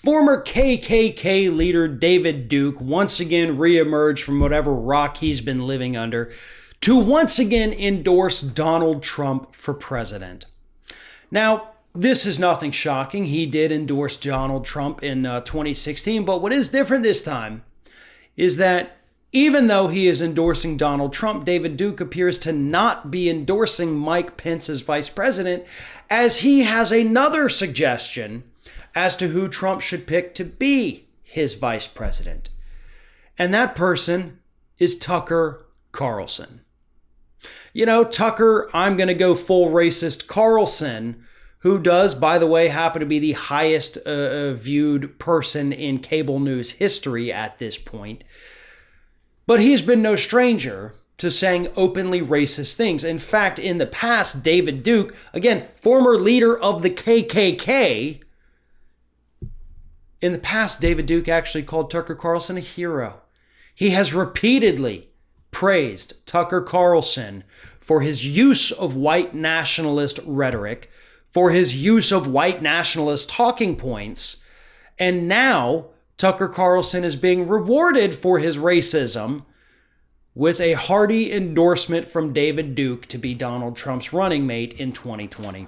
Former KKK leader David Duke once again reemerged from whatever rock he's been living under to once again endorse Donald Trump for president. Now, this is nothing shocking. He did endorse Donald Trump in 2016, but what is different this time is that even though he is endorsing Donald Trump, David Duke appears to not be endorsing Mike Pence as vice president, as he has another suggestion as to who Trump should pick to be his vice president. And that person is Tucker Carlson. You know, Tucker, I'm going to go full racist Carlson, who does, by the way, happen to be the highest viewed person in cable news history at this point. But he's been no stranger to saying openly racist things. In fact, in the past, David Duke, again, former leader of the KKK, in the past, David Duke actually called Tucker Carlson a hero. He has repeatedly praised Tucker Carlson for his use of white nationalist rhetoric, for his use of white nationalist talking points, and now Tucker Carlson is being rewarded for his racism with a hearty endorsement from David Duke to be Donald Trump's running mate in 2020.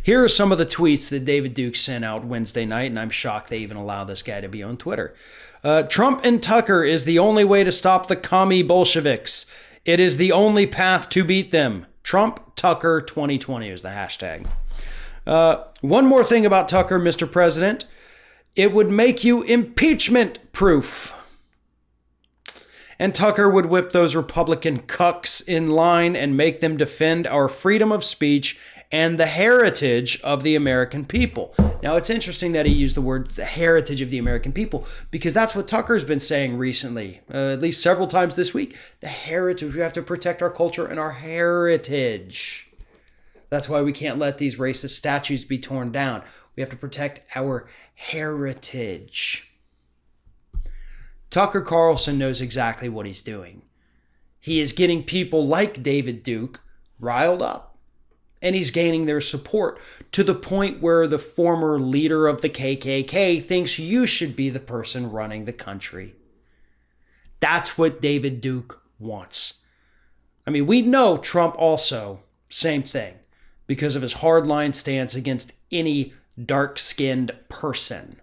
Here are some of the tweets that David Duke sent out Wednesday night, and I'm shocked they even allow this guy to be on Twitter. Trump and Tucker is the only way to stop the commie Bolsheviks. It is the only path to beat them. Trump, Tucker, 2020 is the hashtag. One more thing about Tucker, Mr. President. It would make you impeachment proof. And Tucker would whip those Republican cucks in line and make them defend our freedom of speech and the heritage of the American people. Now, it's interesting that he used the word the heritage of the American people, because that's what Tucker's been saying recently, at least several times this week. The heritage, we have to protect our culture and our heritage. That's why we can't let these racist statues be torn down. We have to protect our heritage. Tucker Carlson knows exactly what he's doing. He is getting people like David Duke riled up. And he's gaining their support to the point where the former leader of the KKK thinks you should be the person running the country. That's what David Duke wants. I mean, we know Trump also, same thing, because of his hardline stance against any dark-skinned person,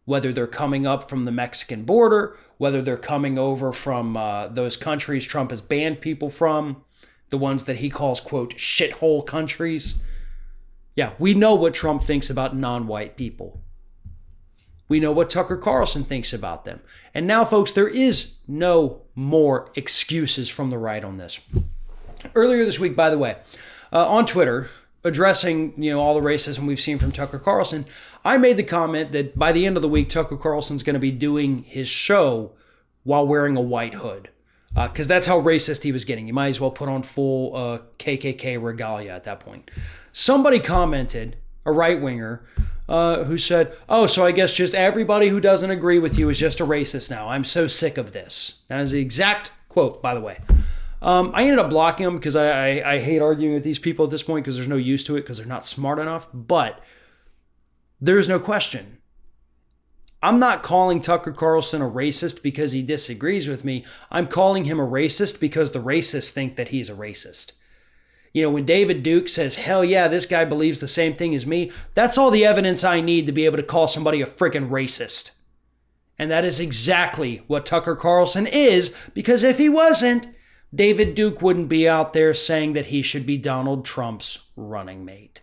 whether they're coming up from the Mexican border, whether they're coming over from those countries Trump has banned people from, the ones that he calls, quote, shithole countries. Yeah, we know what Trump thinks about non-white people. We know what Tucker Carlson thinks about them. And now, folks, there is no more excuses from the right on this. Earlier this week, by the way, on Twitter, addressing all the racism we've seen from Tucker Carlson, I made the comment that by the end of the week, Tucker Carlson's going to be doing his show while wearing a white hood. Because that's how racist he was getting. You might as well put on full KKK regalia at that point. Somebody commented, a right-winger, who said, oh, so I guess just everybody who doesn't agree with you is just a racist now. I'm so sick of this. That is the exact quote, by the way. I ended up blocking them because I hate arguing with these people at this point because there's no use to it because they're not smart enough. But there's no question. I'm not calling Tucker Carlson a racist because he disagrees with me. I'm calling him a racist because the racists think that he's a racist. When David Duke says, hell yeah, this guy believes the same thing as me, that's all the evidence I need to be able to call somebody a freaking racist. And that is exactly what Tucker Carlson is, because if he wasn't, David Duke wouldn't be out there saying that he should be Donald Trump's running mate.